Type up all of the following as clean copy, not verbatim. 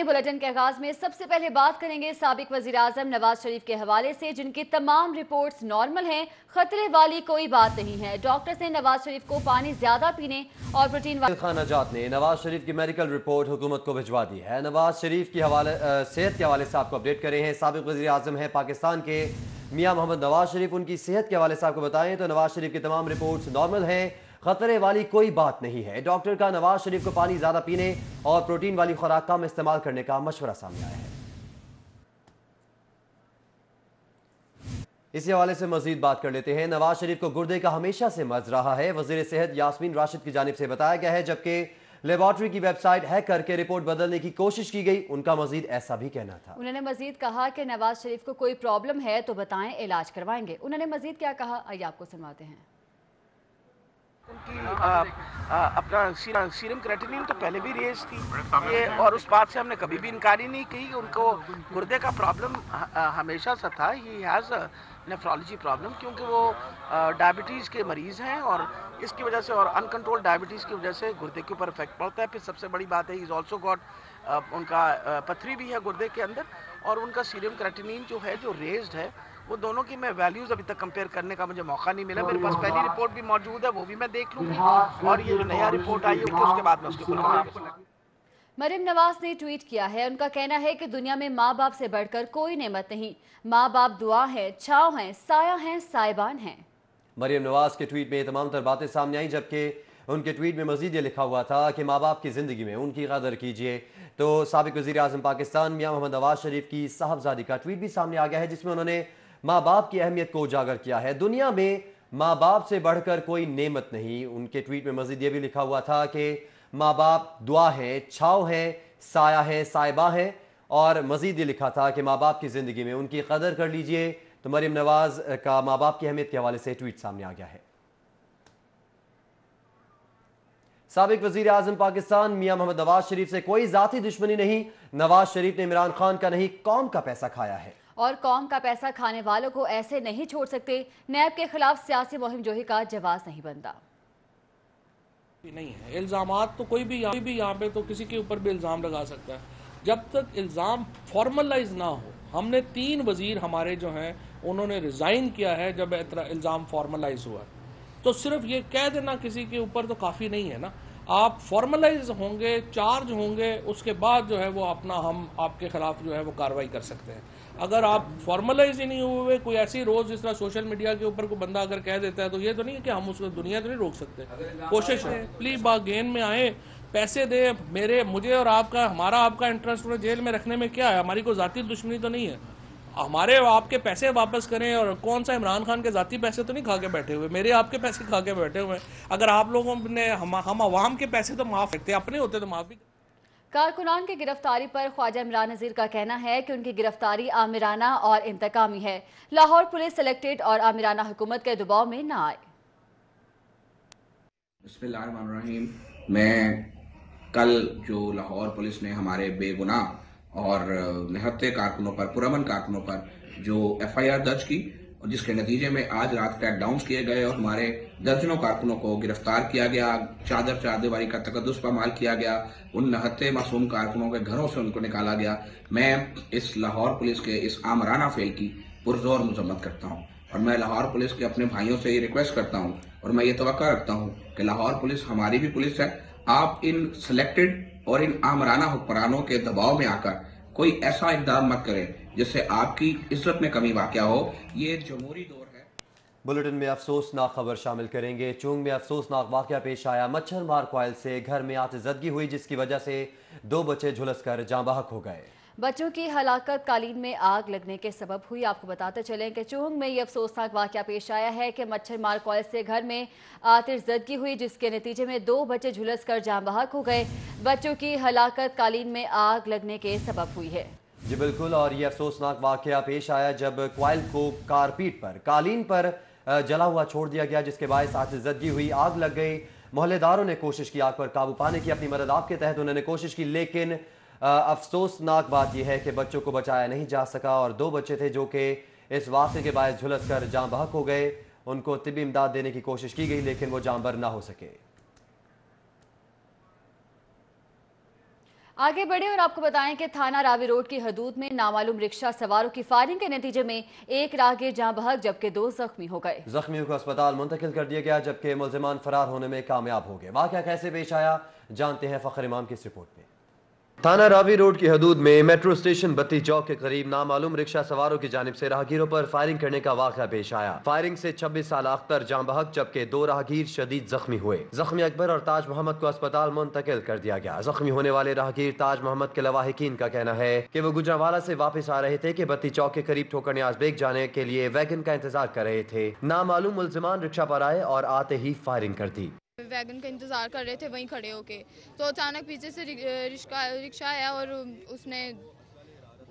Bulletin के आगाज में सबसे पहले बात करेंगे साबिक वजीर आजम नवाज शरीफ के हवाले से, जिनकी तमाम रिपोर्ट्स नॉर्मल हैं, खतरे वाली कोई बात नहीं है। डॉक्टर्स ने नवाज शरीफ को पानी ज्यादा पीने और प्रोटीन खान नजात ने नवाज शरीफ की मेडिकल रिपोर्ट हुकूमत को भिजवा दी है। नवाज शरीफ की सेहत के हवाले से आपको अपडेट करे हैं। साबिक वजीर आजम है पाकिस्तान के मियां मोहम्मद नवाज शरीफ, उनकी सेहत के हवाले से आपको बताएं तो नवाज शरीफ की तमाम रिपोर्ट्स नॉर्मल हैं, खतरे वाली कोई बात नहीं है। डॉक्टर का नवाज शरीफ को पानी ज्यादा पीने और प्रोटीन वाली खुराक कम इस्तेमाल करने का मशवरा सामने आया है। इसी हवाले से मजीद बात कर लेते हैं। नवाज शरीफ को गुर्दे का हमेशा से मर्ज रहा है, वजीर सेहत यास्मीन राशिद की जानिब से बताया गया है, जबकि लेबॉर्ट्री की वेबसाइट हैक करके रिपोर्ट बदलने की कोशिश की गई। उनका मजीद ऐसा भी कहना था। उन्होंने मजीद कहा कि नवाज शरीफ को कोई प्रॉब्लम है तो बताएं, इलाज करवाएंगे। उन्होंने मजीद क्या कहा, आइए आपको सुनवाते हैं। उनकी अपना सीरम क्रेटिनिन तो पहले भी रेज थी ये, और उस बात से हमने कभी भी इनकारी नहीं की। उनको गुर्दे का प्रॉब्लम हमेशा से था। ही हैज़ नेफ्रोलॉजी प्रॉब्लम, क्योंकि वो डायबिटीज़ के मरीज़ हैं और इसकी वजह से और अनकंट्रोल डायबिटीज़ की वजह से गुर्दे के ऊपर इफेक्ट पड़ता है। फिर सबसे बड़ी बात है, इज़ ऑल्सो गॉट उनका पथरी भी है गुर्दे के अंदर, और उनका सीरम क्रेटिनिन जो है, जो रेज्ड है, वो दोनों की मैं वैल्यूज़ अभी तक कंपेयर करने का मुझे मौका नहीं मिला। मेरे पास पहली रिपोर्ट भी मौजूद है, वो भी मैं देख लूँगी, और ये जो नया रिपोर्ट आई है उसके बाद मैं उसके ऊपर। मरियम नवाज ने ट्वीट किया है, उनका कहना है कि दुनिया में माँ बाप से बढ़कर कोई नेमत नहीं। माँ बाप दुआ है, छाँव है, साया है, साइबान है। मरियम नवाज के ट्वीट में ये तमाम तर बातें सामने आई, जबकि उनके ट्वीट में मजीद ये लिखा हुआ था कि माँ बाप की ज़िंदगी में उनकी कदर कीजिए। तो साबिक वज़ीर आज़म पाकिस्तान मियां मोहम्मद नवाज शरीफ की साहबजादी का ट्वीट भी सामने आ गया है, जिसमें उन्होंने माँ बाप की अहमियत को उजागर किया है। दुनिया में माँ बाप से बढ़कर कोई नेमत नहीं। उनके ट्वीट में मजीद ये भी लिखा हुआ था कि माँ बाप दुआ है, छाँव है, साया है, साइबा है, और मजीद ये लिखा था कि माँ बाप की ज़िंदगी में उनकी कदर कर लीजिए। तो मरियम नवाज का माँ बाप की अहमियत के हवाले से ट्वीट सामने आ गया है। साबिक वज़ीर आज़म पाकिस्तान मियां मोहम्मद नवाज शरीफ से कोई ज़ाती दुश्मनी नहीं। नवाज शरीफ ने इमरान खान का नहीं, कौम का पैसा खाया है, और कौम का पैसा खाने वालों को ऐसे नहीं छोड़ सकते। नैब के खिलाफ सियासी मुहिम जोही का जवाब नहीं बनता। नहीं है इल्ज़ामात तो कोई भी यहाँ पे तो किसी के ऊपर भी इल्ज़ाम लगा सकता है, जब तक इल्ज़ाम फॉर्मलाइज ना हो। हमने 3 वज़ीर हमारे जो हैं उन्होंने रिज़ाइन किया है जब इल्ज़ाम फॉर्मलाइज हुआ, तो सिर्फ ये कह देना किसी के ऊपर तो काफ़ी नहीं है ना। आप फॉर्मलाइज होंगे, चार्ज होंगे, उसके बाद जो है वो अपना हम आपके ख़िलाफ़ जो है वो कार्रवाई कर सकते हैं। अगर आप फॉर्मलाइज ही नहीं हुए, कोई ऐसी रोज़ जिस तरह सोशल मीडिया के ऊपर कोई बंदा अगर कह देता है, तो ये तो नहीं है कि हम उसको दुनिया तो नहीं रोक सकते। कोशिश है, प्ली बागेन में आए, पैसे दे, मुझे और आपका, हमारा आपका इंटरेस्ट उन्हें जेल में रखने में क्या है? हमारी कोई ज़ाती दुश्मनी तो नहीं है। हमारे आपके पैसे वापस करें, और कौन सा इमरान खान के ज़ाती पैसे तो नहीं खा के बैठे हुए, मेरे आपके पैसे खा के बैठे हुए। अगर आप लोगों ने हम अवाम के पैसे तो माफ़ रखते, अपने होते तो माफ़ भी। कारकुनान की गिरफ्तारी पर ख्वाजा इमरान नज़ीर का कहना है कि उनकी गिरफ्तारी आमिराना और इंतकामी है। लाहौर पुलिस सिलेक्टेड और आमिराना हुकूमत के दबाव में ना आए। बिस्मिल्लाहिर्रहमानिर्रहीम। मैं कल जो लाहौर पुलिस ने हमारे बेगुनाह और निहत्ते कारकुनों पर, पुरअमन कारकुनों पर जो FIR दर्ज की, और जिसके नतीजे में आज रात क्रैकडाउन्स किए गए और हमारे दर्जनों कारकुनों को गिरफ्तार किया गया, चारदीवारी का तकद्दुस पामाल किया गया, उन निहत्ते मासूम कारकुनों के घरों से उनको निकाला गया। मैं इस लाहौर पुलिस के इस आमराना फेल की पुरजोर मजम्मत करता हूँ, और मैं लाहौर पुलिस के अपने भाइयों से ये रिक्वेस्ट करता हूँ, और मैं ये तवक्का रखता हूँ कि लाहौर पुलिस हमारी भी पुलिस है। आप इन सिलेक्टेड और इन आमराना हुक्मरानों के दबाव में आकर कोई ऐसा इक़दाम मत करें जिससे आपकी इज्जत में कमी वाक़या हो। ये जमहूरी दौर है। बुलेटिन में अफसोसनाक खबर शामिल करेंगे। चुंग में अफसोसनाक वाक़या पेश आया। मच्छर मार कॉइल से घर में आतिज़दगी हुई, जिसकी वजह से 2 बच्चे झुलसकर जाँ बहक हो गए। बच्चों की हलाकत कालीन में आग लगने के सबब हुई। आपको बताते चलें कि चुंग में ये अफसोसनाक वाक़या पेश आया है कि मच्छर मार कॉइल से घर में आतिशज़दगी हुई, जिसके नतीजे में 2 बच्चे झुलस कर जाँ बहक हो गए। बच्चों की हलाकत कालीन में आग लगने के सबब हुई है। जी बिल्कुल, और ये अफसोसनाक वाक़या पेश आया जब कॉइल को कारपीट पर, कालीन पर जला हुआ छोड़ दिया गया, जिसके बायस आतिशज़दगी हुई, आग लग गई। मोहल्लेदारों ने कोशिश की आग पर काबू पाने की, अपनी मदद आपके तहत उन्होंने कोशिश की, लेकिन अफसोसनाक बात यह है कि बच्चों को बचाया नहीं जा सका, और 2 बच्चे थे जो कि इस वाक़े के बायस झुलस कर जाँ बहक हो गए। उनको तिब्बी इमदाद देने की कोशिश की गई, लेकिन वो जाँबर ना हो सके। आगे बढ़े और आपको बताएं कि थाना रावी रोड की हदूद में नामालूम रिक्शा सवारों की फायरिंग के नतीजे में एक राहगीर जाँ बहक जबकि 2 जख्मी हो गए। जख्मियों को अस्पताल मुंतकिल कर दिया गया जबकि मुलजिमान फरार होने में कामयाब हो गए। वाक़या कैसे पेश आया जानते हैं फखर इमाम की इस रिपोर्ट में। थाना रावी रोड की हदूद में मेट्रो स्टेशन बत्ती चौक के करीब नामालूम रिक्शा सवारों की जानिब से राहगीरों पर फायरिंग करने का वाक़या पेश आया। फायरिंग से 26 साल अख्तर जाँ बहक जबकि 2 राहगीर शदीद जख्मी हुए। जख्मी अकबर और ताज मोहम्मद को अस्पताल मुंतकिल कर दिया गया। जख्मी होने वाले राहगीर ताज मोहम्मद के लवाहिकीन का कहना है कि वो गुजरांवाला से वापस आ रहे थे कि बत्ती चौक के करीब ठोकर न्याज बेग जाने के लिए वैगन का इंतजार कर रहे थे। नामालूम मुलजिमान रिक्शा पर आए और आते ही फायरिंग कर दी। वैगन का इंतज़ार कर रहे थे वहीं खड़े होके, तो अचानक पीछे से रिक्शा आया और उसने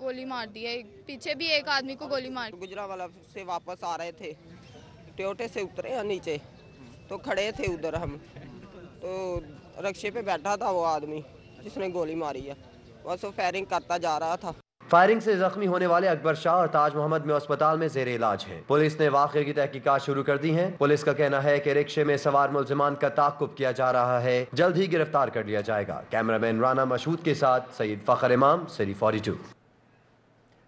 गोली मार दी है। पीछे भी एक आदमी को गोली मार। गुजरांवाला से वापस आ रहे थे, टोयोटे से उतरे नीचे तो खड़े थे उधर हम, तो रिक्शे पे बैठा था वो आदमी जिसने गोली मारी है, बस वो फायरिंग करता जा रहा था। फायरिंग से जख्मी होने वाले अकबर शाह और ताज मोहम्मद में अस्पताल में जेर इलाज हैं। पुलिस ने वाक़े की तहकीकात शुरू कर दी हैं। पुलिस का कहना है कि रिक्शे में सवार मुलजिमान का ताक़ुब किया जा रहा है, जल्द ही गिरफ्तार कर लिया जाएगा। कैमरामैन राना मशहूद के साथ सईद फखर इमाम, सिटी 42।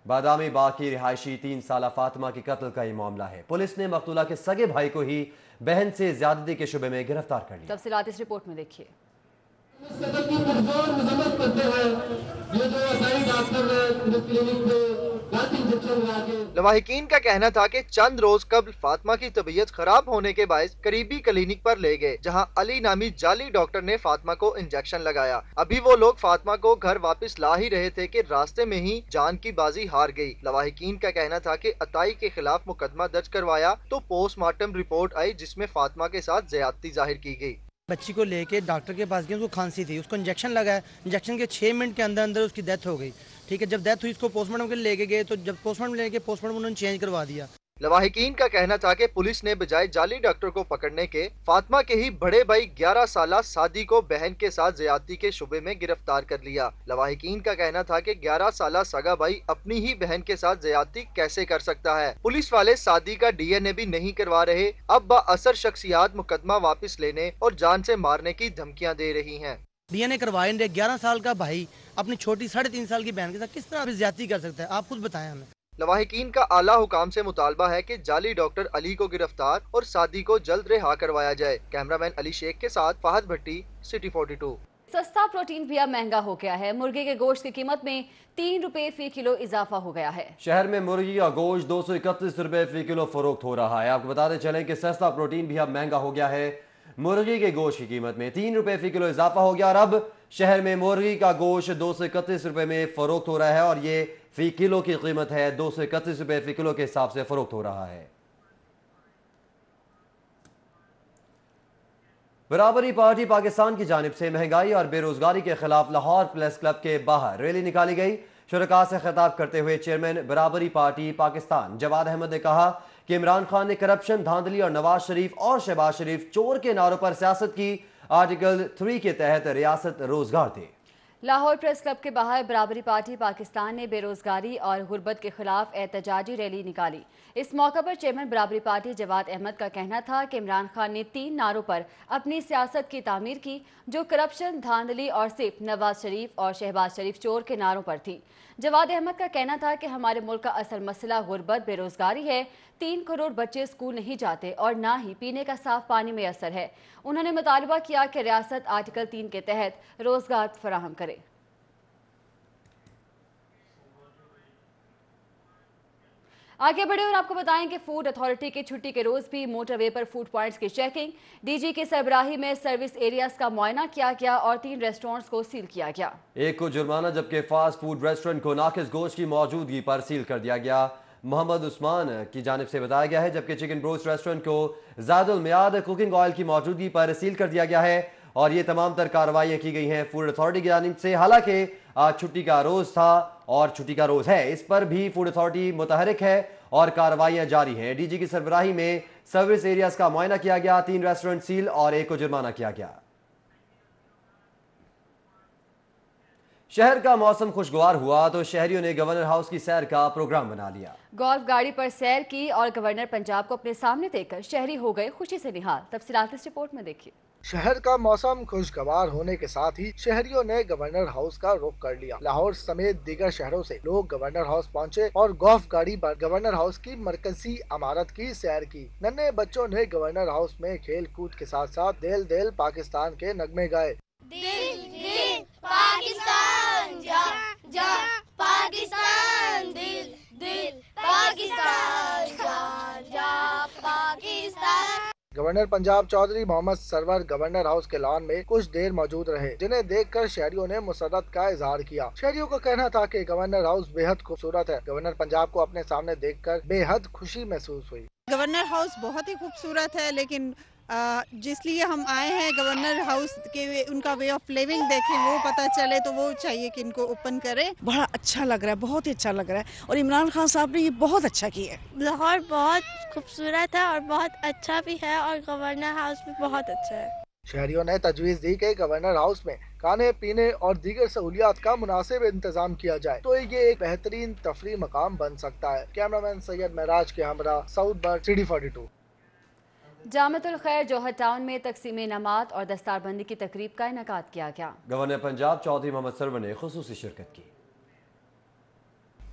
बादामी बाग की रिहायशी 3 साला फातिमा के कत्ल का ये मामला है। पुलिस ने मकतूला के सगे भाई को ही बहन से ज्यादती के शुबे में गिरफ्तार कर लिया। तफसीलात इस रिपोर्ट में देखिए। लवाहिकीन का कहना था कि चंद रोज कबल फातिमा की तबीयत खराब होने के बायस करीबी क्लिनिक पर ले गए, जहां अली नामी जाली डॉक्टर ने फातिमा को इंजेक्शन लगाया। अभी वो लोग फातिमा को घर वापस ला ही रहे थे कि रास्ते में ही जान की बाजी हार गई। लवाहिकीन का कहना था कि अताई के खिलाफ मुकदमा दर्ज करवाया तो पोस्टमार्टम रिपोर्ट आई जिसमें फातिमा के साथ ज्यादती जाहिर की गई। बच्ची को लेके डॉक्टर के पास गए, उसको खांसी थी, उसको इंजेक्शन लगाया, इंजेक्शन के 6 मिनट के अंदर अंदर उसकी डेथ हो गई। ठीक है, जब डेथ हुई इसको पोस्टमार्टम के लिए लेके गए, तो जब पोस्टमार्टम लेके पोस्टमार्टम उन्होंने चेंज करवा दिया। लवाहिकीन का कहना था कि पुलिस ने बजाय जाली डॉक्टर को पकड़ने के फातिमा के ही बड़े भाई 11 साला सादी को बहन के साथ ज्यादती के शुबे में गिरफ्तार कर लिया। लवाहिकीन का कहना था कि 11 साला सगा भाई अपनी ही बहन के साथ ज्यादती कैसे कर सकता है। पुलिस वाले सादी का DNA भी नहीं करवा रहे। अब बाअसर शख्सियात मुकदमा वापस लेने और जान से मारने की धमकियां दे रही हैं। DNA करवाए नहीं। 11 साल का भाई अपनी छोटी 3.5 साल की बहन के साथ किस तरह ज्यादती कर सकता है, आप खुद बताएं हमें। लवाहिकीन का आला हुकाम से मुतालबा है कि जाली डॉक्टर अली को गिरफ्तार और सादी को जल्द रिहा करवाया जाए। कैमरामैन अली शेख के साथ फहद भट्टी, सिटी 42। सस्ता प्रोटीन भी अब महंगा हो गया है। मुर्गे के गोश्त की कीमत में 3 रुपए फी किलो इजाफा हो गया है। शहर में मुर्गी का गोश्त 231 रुपए फी किलो फरोख्त हो रहा है। आपको बताते चलें कि सस्ता प्रोटीन भी अब महंगा हो गया है। मुर्गी के गोश्त की कीमत में 3 रुपए फी किलो इजाफा हो गया और अब शहर में मुर्गी का गोश्त 231 रुपए में फरोख्त हो रहा है और ये फी किलो की कीमत है 231 रुपए फी किलो के हिसाब से फरोख्त हो रहा है। बराबरी पार्टी पाकिस्तान की जानिब से महंगाई और बेरोजगारी के खिलाफ लाहौर प्रेस क्लब के बाहर रैली निकाली गई। शुरका से खिताब करते हुए चेयरमैन बराबरी पार्टी पाकिस्तान जवाद अहमद ने कहा कि इमरान खान ने करप्शन, धांधली और नवाज शरीफ और शहबाज शरीफ चोर के नारों पर सियासत की। आर्टिकल 3 के तहत रियासत रोजगार दे। लाहौर प्रेस क्लब के बाहर बराबरी पार्टी पाकिस्तान ने बेरोजगारी और गुर्बत के खिलाफ एहतजाजी रैली निकाली। इस मौके पर चेयरमैन बराबरी पार्टी जवाद अहमद का कहना था कि इमरान खान ने 3 नारों पर अपनी सियासत की तामीर की, जो करप्शन, धांधली और सिर्फ नवाज शरीफ और शहबाज शरीफ चोर के नारों पर थी। जवाद अहमद का कहना था कि हमारे मुल्क का असल मसला गुर्बत, बेरोजगारी है। 3 करोड़ बच्चे स्कूल नहीं जाते और ना ही पीने का साफ पानी मैसर है। उन्होंने मुतालबा किया कि रियासत आर्टिकल 3 के तहत रोजगार फराहम करे। आगे बढ़े और आपको बताएं कि फूड अथॉरिटी की छुट्टी के रोज भी मोटरवे पर फूड पॉइंट्स की चेकिंग, डीजी की सरबराही में सर्विस एरियाज का मुआयना किया गया और 3 रेस्टोरेंट्स को सील किया गया। एक को जुर्माना जबकि फास्ट फूड रेस्टोरेंट को नाकिस गोश्त की मौजूदगी पर सील कर दिया गया। मोहम्मद उस्मान की जानिब से बताया गया है, जबकि चिकन ब्रोस्ट रेस्टोरेंट को ज़ायदुल मियाद कुकिंग ऑयल की मौजूदगी पर सील कर दिया गया है और ये तमाम तर कार्रवाइयाँ की गई हैं फूड अथॉरिटी की जानिब से। हालांकि आज छुट्टी का रोज था और छुट्टी का रोज है, इस पर भी फूड अथॉरिटी मुतहरिक है और कार्रवाइयाँ जारी हैं। डीजी की सरबराही में सर्विस एरियाज का मुआयना किया गया, 3 रेस्टोरेंट सील और 1 को जुर्माना किया गया। शहर का मौसम खुशगवार हुआ तो शहरियों ने गवर्नर हाउस की सैर का प्रोग्राम बना लिया। गोल्फ गाड़ी पर सैर की और गवर्नर पंजाब को अपने सामने देखकर शहरी हो गए खुशी से निहाल। तफसीलात इस रिपोर्ट में देखिए। शहर का मौसम खुशगवार होने के साथ ही शहरियों ने गवर्नर हाउस का रुख कर लिया। लाहौर समेत दीगर शहरों से लोग गवर्नर हाउस पहुंचे और गोल्फ गाड़ी पर गवर्नर हाउस की मरकजी इमारत की सैर की। नन्हे बच्चों ने गवर्नर हाउस में खेल कूद के साथ साथ दिल दिल पाकिस्तान के नगमे गाए। दिल दिल पाकिस्तान जा जा पाकिस्तान, दिल दिल पाकिस्तान जा जा Pakistan. Governor Punjab Chaudhry Mohammad Sarwar governor house के लॉन में कुछ देर मौजूद रहे, जिन्हें देखकर शहरियों ने मुसर्रत का इजहार किया। शहरियों का कहना था कि गवर्नर हाउस बेहद खूबसूरत है। गवर्नर पंजाब को अपने सामने देखकर बेहद खुशी महसूस हुई। गवर्नर हाउस बहुत ही खूबसूरत है, लेकिन जिसलिए हम आए हैं गवर्नर हाउस के उनका वे ऑफ लिविंग देखें, वो पता चले, तो वो चाहिए कि इनको ओपन करें। बड़ा अच्छा लग रहा है, बहुत ही अच्छा लग रहा है और इमरान खान साहब ने ये बहुत अच्छा किया है। लाहौर बहुत खूबसूरत है और बहुत अच्छा भी है और गवर्नर हाउस भी बहुत अच्छा है। शहरियों ने तजवीज़ दी कि गवर्नर हाउस में खाने पीने और दीगर सहूलियात का मुनासिब इंतजाम किया जाए तो ये एक बेहतरीन तफरीह मकाम बन सकता है। कैमरामैन सैयद महराज के हमरा साउथ बर्ग CD42। जामतुल खैर जौहर टाउन में तकसीम इनामात और दस्तारबंदी की तकरीब का इनेकाद किया गया। गवर्नर पंजाब चौधरी मोहम्मद सरवर ने खुसूसी शिरकत की।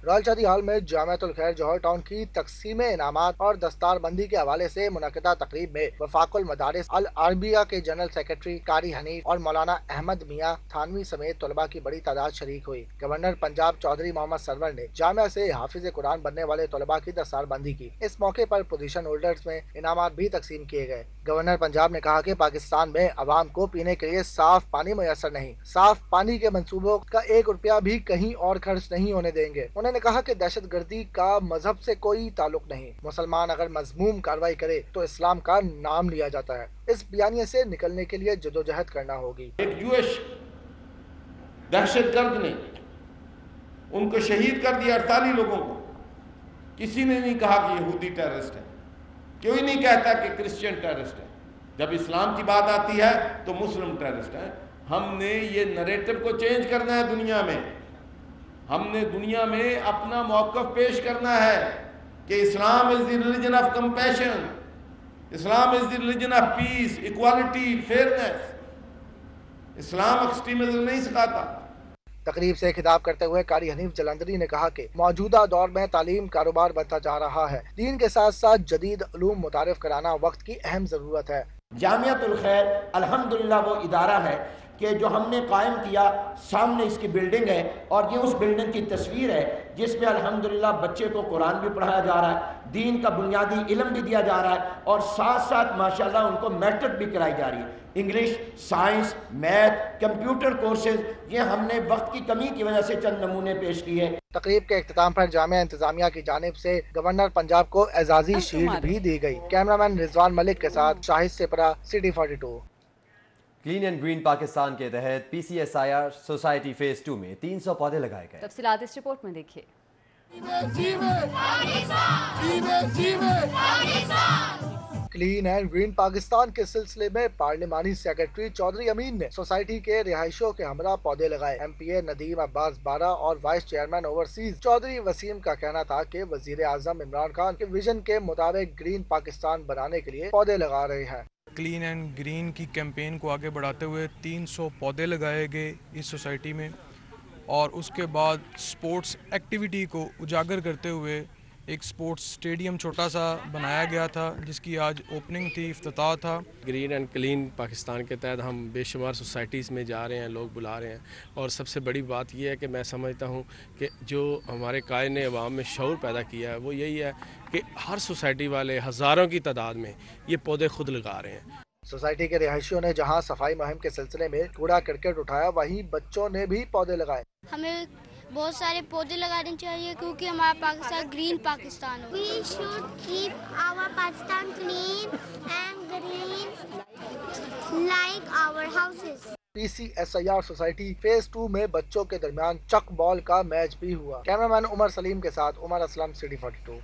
रॉयल शादी हॉल में जामियातुल खैर जौहर टाउन की तकसीम इनामात और दस्तारबंदी के हवाले से मुनक़िदा तकरीब में वफाकुल मदारिस अल अरबिया के जनरल सेक्रेटरी कारी हनीफ और मौलाना अहमद मियाँ थानवी समेत तलबा की बड़ी तादाद शरीक हुई। गवर्नर पंजाब चौधरी मोहम्मद सरवर ने जामिया से हाफिज कुरान बनने वाले तलबा की दस्तारबंदी की। इस मौके पर पोजीशन होल्डर्स में इनामात भी तकसीम किए गए। गवर्नर पंजाब ने कहा कि पाकिस्तान में अवाम को पीने के लिए साफ पानी मुयसर नहीं, साफ पानी के मंसूबों का 1 रुपया भी कहीं और खर्च नहीं होने देंगे। उन्होंने कहा कि दहशत गर्दी का मजहब से कोई ताल्लुक नहीं, मुसलमान अगर मजमूम कार्रवाई करे तो इस्लाम का नाम लिया जाता है। इस बयानिए से निकलने के लिए जदोजहद करना होगी। एक यूएस दहशत गर्द ने उनको शहीद कर दिया 48 लोगों को। किसी ने नहीं कहा कि यहूदी टेररिस्ट है, कोई नहीं कहता कि क्रिश्चियन टेररिस्ट है। जब इस्लाम की बात आती है तो मुस्लिम टेररिस्ट है। हमने ये नरेटिव को चेंज करना है दुनिया में। हमने दुनिया में अपना मौक़िफ़ पेश करना है कि Islam is the religion of compassion, Islam is the religion of peace, equality, fairness. इस्लाम एक्सट्रीमिज्म नहीं सिखाता। तकरीब से खिताब करते हुए कारी हनीफ जलंधरी ने कहा कि मौजूदा दौर में तालीम कारोबार बनता जा रहा है। दीन के साथ साथ जदीद उलूम मुतारिफ कराना वक्त की अहम ज़रूरत है। जामियातुल खैर अल्हम्दुलिल्लाह वो इदारा है कि जो हमने कायम किया, सामने इसकी बिल्डिंग है और ये उस बिल्डिंग की तस्वीर है जिसमें अल्हम्दुलिल्लाह बच्चे को कुरान भी पढ़ाया जा रहा है, दीन का बुनियादी इल्म भी दिया जा रहा है और साथ साथ माशाल्लाह उनको मैट्रिक भी कराई जा रही है। English, science, math, computer courses, ये हमने वक्त की कमी की वजह से चंद नमूने पेश किए। तकरीब के इख्तिताम पर जामिया इंतजामिया की जानिब से गवर्नर पंजाब को एजाजी शील्ड भी दी गई। कैमरामैन रिजवान मलिक के साथ Shahid Sipra, CD42। Clean and green Pakistan के तहत PCSIR सोसाइटी फेज 2 में 300 पौधे लगाए गए। तफसीलात इस रिपोर्ट में देखिए। क्लीन एंड ग्रीन पाकिस्तान के सिलसिले में पार्लिमानी सेक्रेटरी चौधरी अमीन ने सोसाइटी के रिहायशियों के हमरा पौधे लगाए। MPA नदीम अब्बास बारा और vice chairman overseas Chaudhry Waseem का कहना था कि वजीर आजम इमरान खान के विजन के मुताबिक ग्रीन पाकिस्तान बनाने के लिए पौधे लगा रहे हैं। क्लीन एंड ग्रीन की कैंपेन को आगे बढ़ाते हुए 300 पौधे लगाए गए इस सोसाइटी में और उसके बाद स्पोर्ट्स एक्टिविटी को उजागर करते हुए एक स्पोर्ट्स स्टेडियम छोटा सा बनाया गया था जिसकी आज ओपनिंग थी, इफ्तिताह था। ग्रीन एंड क्लीन पाकिस्तान के तहत हम बेशुमार सोसाइटीज़ में जा रहे हैं, लोग बुला रहे हैं और सबसे बड़ी बात यह है कि मैं समझता हूँ कि जो हमारे कायद ने अवाम में शऊर पैदा किया है वो यही है कि हर सोसाइटी वाले हज़ारों की तादाद में ये पौधे खुद लगा रहे हैं। सोसाइटी के रिहायशियों ने जहाँ सफाई मुहिम के सिलसिले में कूड़ा करकट उठाया, वहीं बच्चों ने भी पौधे लगाए। हमें बहुत सारे पौधे लगाने चाहिए क्योंकि हमारा पाकिस्तान ग्रीन पाकिस्तान हो। We should keep our Pakistan clean and green like our houses. PCSIR society phase 2 में बच्चों के दरमियान चक बॉल का मैच भी हुआ। कैमरामैन उमर सलीम के साथ उमर असलम, CD42।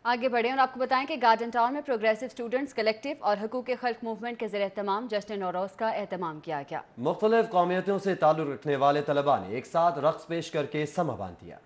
आगे बढ़े और आपको बताएं कि गार्डन टाउन में प्रोग्रेसिव स्टूडेंट्स कलेक्टिव और हकूक़ खल्क मूवमेंट के ज़रिए एहतमाम जश्न नौरोज़ का एहतमाम किया गया। मुख्तलिफ कौमियतों से ताल्लुक़ रखने वाले तलबा ने एक साथ रक़्स पेश करके समा बांध दिया।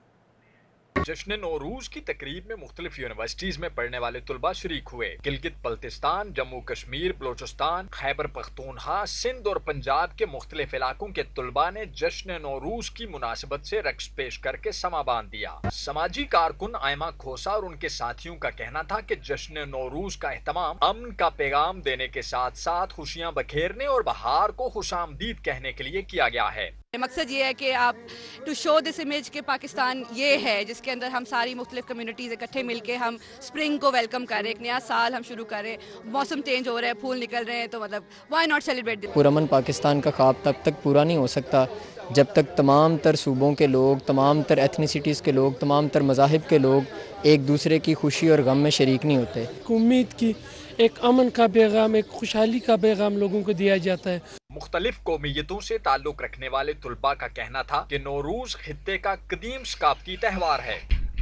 जश्न नौरूज की तकरीब में मुख्तलिफ यूनिवर्सिटीज में पढ़ने वाले तुलबा शरीक हुए। गिलगित बल्तिस्तान, जम्मू कश्मीर, बलोचिस्तान, खैबर पख्तूनख्वा, सिंध और पंजाब के मुख्तलिफ इलाकों के तुलबा ने जश्न नौरूज की मुनासिबत से रक्स पेश करके समा बांध दिया। समाजी कारकुन आयमा खोसा और उनके साथियों का कहना था कि जश्न नौरूज का एहतमाम अमन का पैगाम देने के साथ साथ खुशियाँ बखेरने और बहार को खुशामदीद कहने के लिए किया गया है। मकसद ये है कि आप टू शो दिस इमेज के पाकिस्तान ये है जिसके अंदर हम सारी मुख्तलिफ कम्युनिटीज़ इकट्ठे मिलके हम स्प्रिंग को वेलकम कर रहे हैं, एक नया साल हम शुरू कर रहे हैं, मौसम चेंज हो रहा है, फूल निकल रहे हैं, तो मतलब व्हाई नॉट सेलिब्रेट दिस। पुरअमन पाकिस्तान का ख्वाब तब तक पूरा नहीं हो सकता जब तक तमाम तर सूबों के लोग, तमाम तर एथनिसिटीज़ के लोग, तमाम तर मज़ाहिब के लोग एक दूसरे की खुशी और गम में शरीक नहीं होते। उम्मीद की एक अमन का पैगाम, एक खुशहाली का पैगाम लोगों को दिया जाता है। मुख्तलिफ कौमियतों से ताल्लुक़ रखने वाले तुलबा का कहना था कि नौरूज खित्ते का कदीम सकाफती त्यौहार है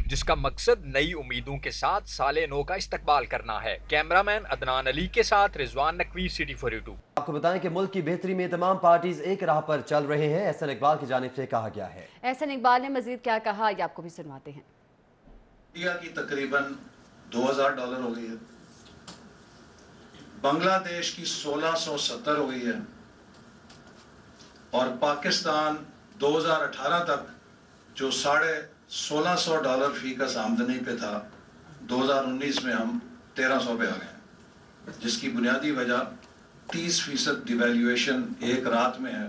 जिसका मकसद नई उम्मीदों के साथ साले नौ का इस्तकबाल करना है। कैमरामैन अदनान अली के साथ रिजवान नकवी, सिटी 42। आपको बताएं कि मुल्क की बेहतरी में तमाम पार्टीज एक राह पर चल रहे हैं, एहसन इकबाल की जानिब से कहा गया है। एहसन इकबाल ने मजीद क्या कहा, ये आपको भी सुनवाते हैं। इंडिया की तकरीबन $2000 हो गई है, बांग्लादेश की 1670 हो गई है और पाकिस्तान 2018 तक जो $1650 फी का आमदनी पे था, 2019 में हम 1300 पे आ गए, जिसकी बुनियादी वजह 30% डिवैल्यूएशन एक रात में है,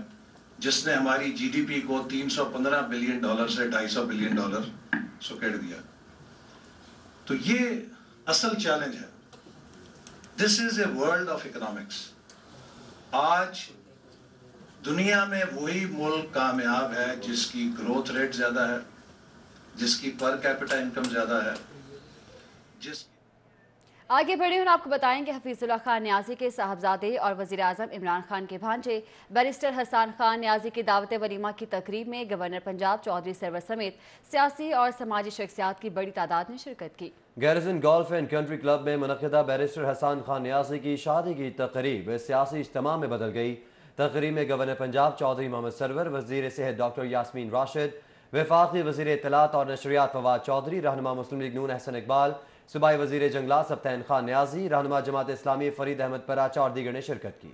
जिसने हमारी जीडीपी को $315 बिलियन से $250 बिलियन सुकेड़ दिया। तो ये असल चैलेंज है। This is a world of economics. आज दुनिया में वही मुल्क कामयाब है जिसकी ग्रोथ रेट ज्यादा है, जिसकी पर कैपिटा इनकम ज्यादा है, आगे बढ़े और आपको बताएं कि हफीजुल्लाह खान न्याजी के साहबजादे और वज़ीर आज़म इमरान खान के भांजे बैरिस्टर हसन खान न्याजी की दावत वलीमा की तकरीब में गवर्नर पंजाब चौधरी सरवर समेत सियासी और समाजी शख्सियात की बड़ी तादाद ने शिरकत की। Garrison golf and country club में मुनक़िदा बैरिस्टर हसन खान न्याजी की शादी की तकरीब सियासी इज्तिमा में बदल गई। तकरीब में गवर्नर पंजाब चौधरी मोहम्मद सरवर, वज़ीर सेहत डॉक्टर यास्मीन राशिद, वफाकी वज़ीर इत्तलात और नशरियात फवाद चौधरी, रहनुमा मुस्लिम लीग नून एहसन इकबाल, सूबाई वज़ीर जंगलात सब्तैन खान न्याजी, रहनुमा जमात इस्लामी फरीद अहमद पराचा और दीगर ने शिरकत की।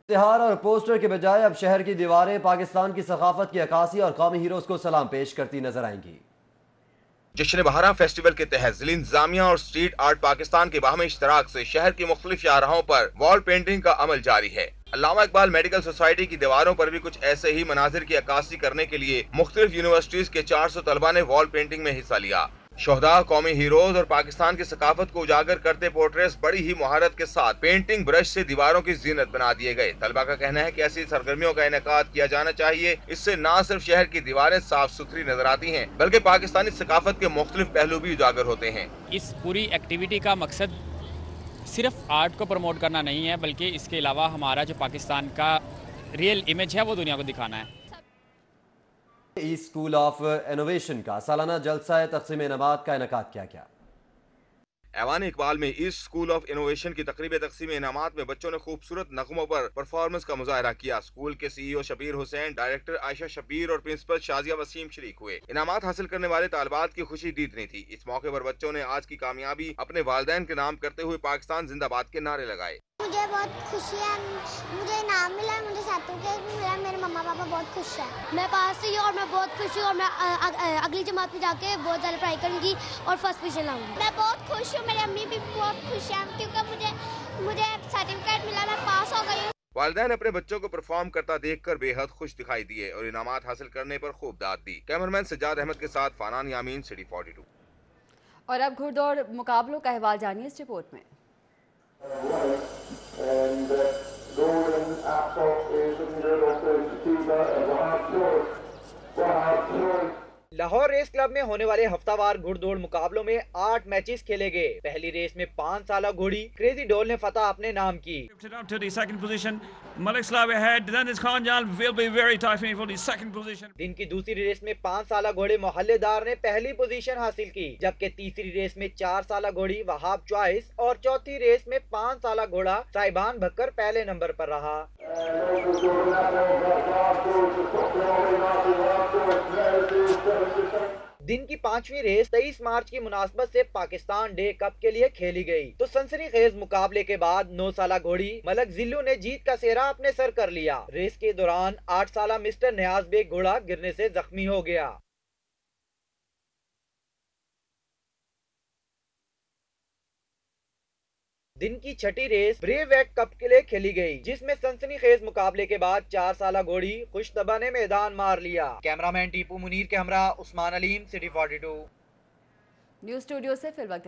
इश्तिहार और पोस्टर के बजाय अब शहर की दीवारें पाकिस्तान की सकाफत की अक्कासी और कौमी हीरोज को सलाम पेश करती नजर आएंगी। जश्न बहारा फेस्टिवल के तहत जिला इंतजामिया और स्ट्रीट आर्ट पाकिस्तान के बाहमी इश्तराक से शहर की मुख्तलिफ शाहराहों पर वॉल पेंटिंग का अमल जारी है। अल्लामा इकबाल मेडिकल सोसाइटी की दीवारों पर भी कुछ ऐसे ही मनाजिर की अक्कासी करने के लिए मुख्तलिफ यूनिवर्सिटीज के 400 तलबा ने वॉल पेंटिंग में हिस्सा लिया। शोहदा, कौमी हीरोज और पाकिस्तान की सकाफत को उजागर करते पोर्ट्रेट्स बड़ी ही मुहारत के साथ पेंटिंग ब्रश से दीवारों की जीनत बना दिए गए। तलबा का कहना है कि ऐसी सरगर्मियों का इनेकाद किया जाना चाहिए। इससे न सिर्फ शहर की दीवारें साफ सुथरी नजर आती हैं, बल्कि पाकिस्तानी सकाफत के मुख्तलिफ पहलू भी उजागर होते हैं। इस पूरी एक्टिविटी का मकसद सिर्फ आर्ट को प्रमोट करना नहीं है, बल्कि इसके अलावा हमारा जो पाकिस्तान का रियल इमेज है वो दुनिया को दिखाना है। ईस्ट स्कूल ऑफ इनोवेशन का सालाना जलसा तक़सीम इनामात का इनेकाद किया गया। ऐवान इकबाल में ईस्ट स्कूल ऑफ इनोवेशन की तकरीब तक़सीम इनामात में बच्चों ने खूबसूरत नगमों पर परफॉर्मेंस का मुजाहरा किया। स्कूल के CEO शबीर हुसैन, डायरेक्टर आयशा शबीर और प्रिंसिपल शाजिया वसीम शरीक हुए। इनामात हासिल करने वाले तालिबात की खुशी दीद नहीं थी। इस मौके पर बच्चों ने आज की कामयाबी अपने वालिदैन के नाम करते हुए पाकिस्तान जिंदाबाद के नारे लगाए। मुझे बहुत खुशी है, मुझे इनाम मिला, मुझे सर्टिफिकेट भी मिला, मेरे मम्मा पापा बहुत खुश है। मैं पास हुई और मैं बहुत खुश हूँ और मैं अगली जमात में जाके बहुत ज़्यादा पढ़ाई करूँगी और फर्स्ट पोजीशन लाऊंगी। मैं बहुत खुश हूँ, मेरी अम्मी भी बहुत खुश है क्योंकि मुझे सर्टिफिकेट मिला, मैं पास हो गई हूँ। वालिदैन अपने बच्चों को परफॉर्म करता देखकर बेहद खुश दिखाई दिए और इनामात हासिल करने पर खूब दाद दी। कैमरामैन सज्जाद अहमद के साथ फानान यामीन, सिटी 42। और अब घुड़दौड़ मुकाबलों का अहवाल जानिए इस रिपोर्ट में। लाहौर रेस क्लब में होने वाले हफ्तावार घुड़दौड़ मुकाबलों में 8 मैचेस खेले गए। पहली रेस में 5 साला घोड़ी क्रेजी डॉल ने फतह अपने नाम की। To the second position, Malik Slav ahead. Dennis Khanjan will be very tight for the second position. दिन की दूसरी रेस में 5 साला घोड़े मोहल्लेदार ने पहली पोजीशन हासिल की, जबकि तीसरी रेस में 4 साला घोड़ी वहाब चॉइस और चौथी रेस में 5 साला घोड़ा साहिबान भक्कर पहले नंबर पर रहा। दिन की 5वीं रेस 23 मार्च की मुनासबत से पाकिस्तान डे कप के लिए खेली गई, तो सनसनीखेज मुकाबले के बाद 9 साला घोड़ी मलक जिल्लू ने जीत का सेहरा अपने सर कर लिया। रेस के दौरान 8 साला मिस्टर नियाज बेग घोड़ा गिरने से जख्मी हो गया। दिन की छठी रेस ब्रेव एक्ट कप के लिए खेली गई, जिसमें सनसनीखेज मुकाबले के बाद 4 साला घोड़ी खुशतबा ने मैदान मार लिया। कैमरामैन टीपू मुनीर के हमरा Usman Aleem, city 42। News studio से फिर वक्त